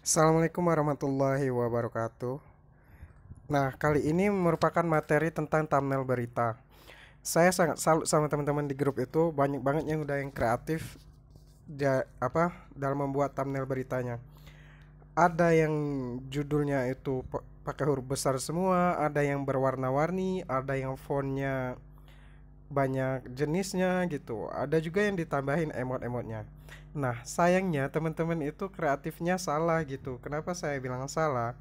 Assalamualaikum warahmatullahi wabarakatuh. Nah, kali ini merupakan materi tentang thumbnail berita. Saya sangat salut sama teman-teman di grup itu, banyak banget yang udah yang kreatif dalam membuat thumbnail beritanya. Ada yang judulnya itu pakai huruf besar semua, ada yang berwarna-warni, ada yang fontnya banyak jenisnya gitu. Ada juga yang ditambahin emot-emotnya. Nah, sayangnya teman-teman itu kreatifnya salah gitu. Kenapa saya bilang salah?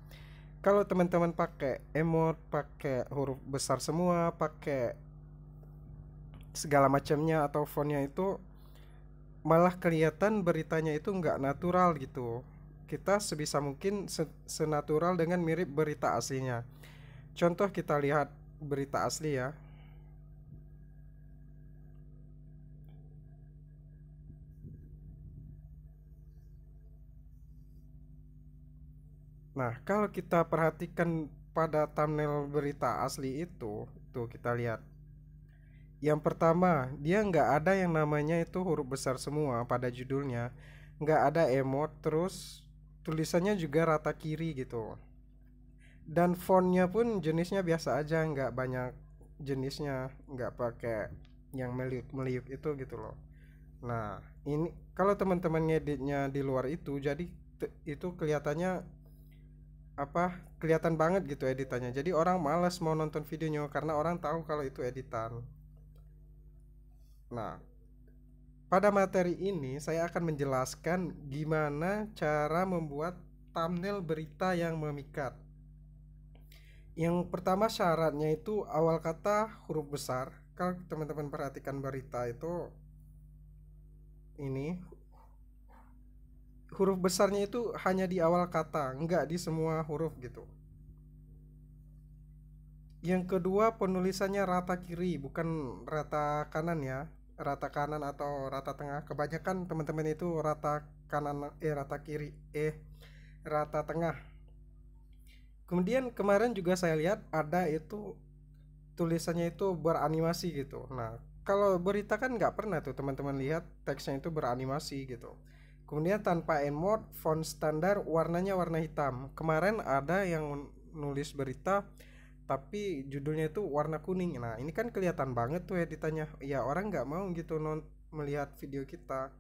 Kalau teman-teman pakai emot, pakai huruf besar semua, pakai segala macamnya atau fontnya itu malah kelihatan beritanya itu nggak natural gitu. Kita sebisa mungkin senatural dengan mirip berita aslinya. Contoh kita lihat berita asli ya. Nah, kalau kita perhatikan pada thumbnail berita asli itu, tuh kita lihat. Yang pertama, dia nggak ada yang namanya itu huruf besar semua pada judulnya. Nggak ada emot, terus tulisannya juga rata kiri gitu. Dan fontnya pun jenisnya biasa aja, nggak banyak jenisnya, nggak pakai yang meliuk-meliuk itu gitu loh. Nah, ini kalau teman-teman ngeditnya di luar itu, jadi itu kelihatannya kelihatan banget gitu editannya. Jadi orang malas mau nonton videonya karena orang tahu kalau itu editan. Nah, pada materi ini saya akan menjelaskan gimana cara membuat thumbnail berita yang memikat. Yang pertama syaratnya itu awal kata huruf besar. Kalau teman-teman perhatikan berita itu ini huruf besarnya itu hanya di awal kata, enggak di semua huruf gitu. Yang kedua penulisannya rata kiri, bukan rata kanan ya. Rata kanan atau rata tengah. Kebanyakan teman-teman itu rata kanan, rata kiri, rata tengah. Kemudian kemarin juga saya lihat ada itu tulisannya itu beranimasi gitu. Nah, kalau berita kan nggak pernah tuh teman-teman lihat teksnya itu beranimasi gitu. Kemudian tanpa emot, font standar, warnanya warna hitam. Kemarin ada yang nulis berita tapi judulnya itu warna kuning. Nah, ini kan kelihatan banget tuh editannya. Ya orang nggak mau gitu melihat video kita.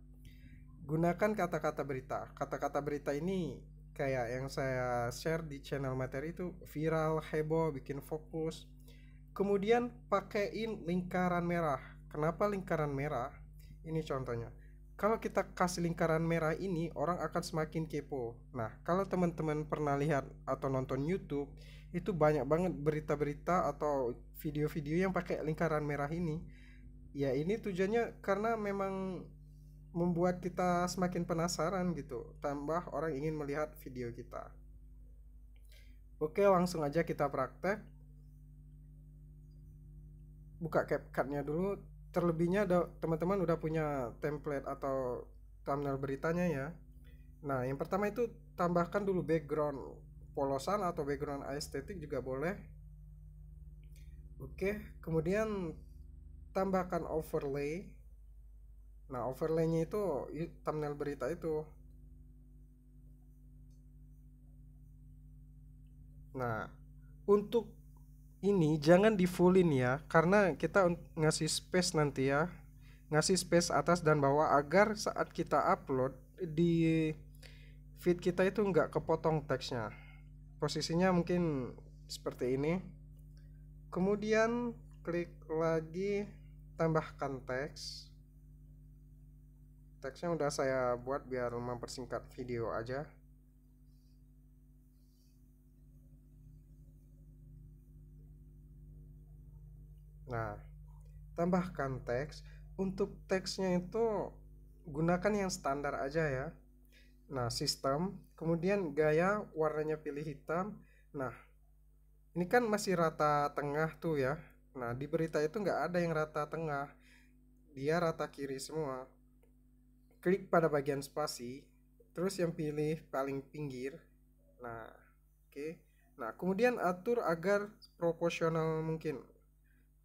Gunakan kata-kata berita. Kata-kata berita ini kayak yang saya share di channel materi itu viral, heboh, bikin fokus. Kemudian pakaiin lingkaran merah. Kenapa lingkaran merah? Ini contohnya. Kalau kita kasih lingkaran merah ini, orang akan semakin kepo. Nah, kalau teman-teman pernah lihat atau nonton YouTube, itu banyak banget berita-berita atau video-video yang pakai lingkaran merah ini. Ya, ini tujuannya karena memang membuat kita semakin penasaran gitu. Tambah orang ingin melihat video kita. Oke, langsung aja kita praktek. Buka CapCut-nya dulu. Terlebihnya teman-teman udah punya template atau thumbnail beritanya ya. Nah, yang pertama itu tambahkan dulu background polosan atau background estetik juga boleh. Oke, kemudian tambahkan overlay. Nah, overlaynya itu thumbnail berita itu. Nah, untuk ini jangan di fullin ya, karena kita ngasih space nanti ya, ngasih space atas dan bawah agar saat kita upload di feed kita itu nggak kepotong teksnya. Posisinya mungkin seperti ini. Kemudian klik lagi, tambahkan teks. Teksnya udah saya buat biar mempersingkat video aja. Nah, tambahkan teks. Untuk teksnya itu gunakan yang standar aja ya. Nah, sistem, kemudian gaya, warnanya pilih hitam. Nah, ini kan masih rata tengah tuh ya. Nah, di berita itu nggak ada yang rata tengah, dia rata kiri semua. Klik pada bagian spasi, terus yang pilih paling pinggir. Nah, oke. Nah, kemudian atur agar proporsional mungkin.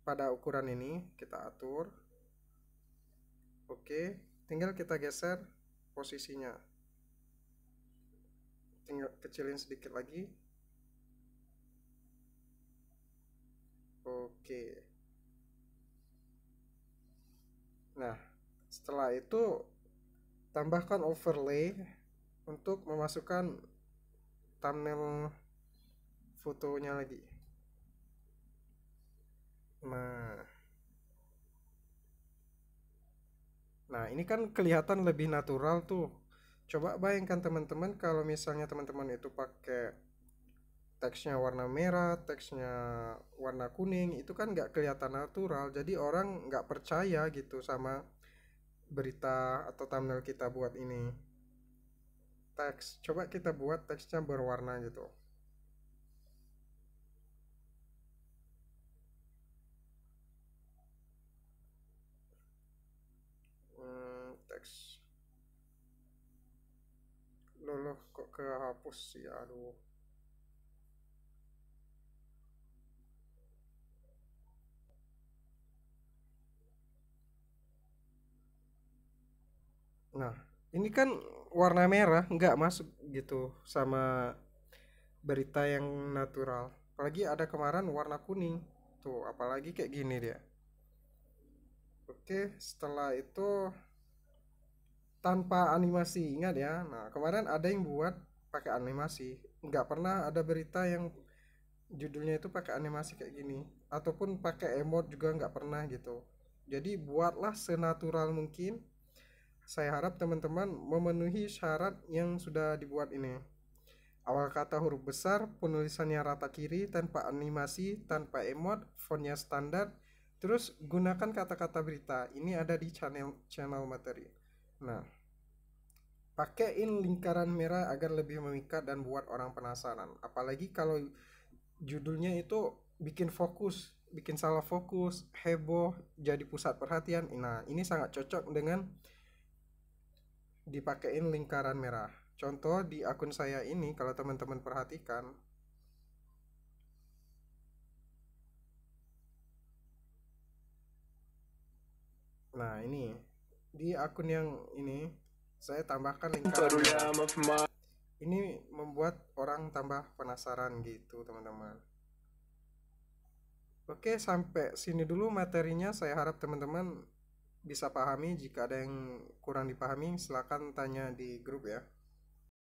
Pada ukuran ini kita atur. Oke, tinggal kita geser posisinya. tinggal kecilin sedikit lagi. Oke. Nah, setelah itu tambahkan overlay untuk memasukkan thumbnail fotonya lagi. Nah, nah ini kan kelihatan lebih natural tuh. Coba bayangkan teman-teman kalau misalnya teman-teman itu pakai teksnya warna merah, teksnya warna kuning, itu kan nggak kelihatan natural. Jadi orang nggak percaya gitu sama berita atau thumbnail kita buat ini. Teks, coba kita buat teksnya berwarna gitu. Teks. Loh, kok kehapus sih? Aduh. Nah, ini kan warna merah nggak masuk gitu sama berita yang natural. Apalagi ada kemarin warna kuning. Tuh, apalagi kayak gini dia. Oke, setelah itu tanpa animasi, ingat ya. Nah, kemarin ada yang buat pakai animasi. Nggak pernah ada berita yang judulnya itu pakai animasi kayak gini. Ataupun pakai emot juga nggak pernah gitu. Jadi buatlah senatural mungkin. Saya harap teman-teman memenuhi syarat yang sudah dibuat ini. Awal kata huruf besar, penulisannya rata kiri, tanpa animasi, tanpa emot, fontnya standar. Terus gunakan kata-kata berita. Ini ada di channel materi. Nah, pakaiin lingkaran merah agar lebih memikat dan buat orang penasaran. Apalagi kalau judulnya itu bikin fokus, bikin salah fokus, heboh, jadi pusat perhatian. Nah, ini sangat cocok dengan dipakein lingkaran merah. Contoh di akun saya ini kalau teman-teman perhatikan. Nah, ini di akun yang ini saya tambahkan lingkaran merah. Ini membuat orang tambah penasaran gitu, teman-teman. Oke, sampai sini dulu materinya. Saya harap teman-teman bisa pahami. Jika ada yang kurang dipahami, silakan tanya di grup ya.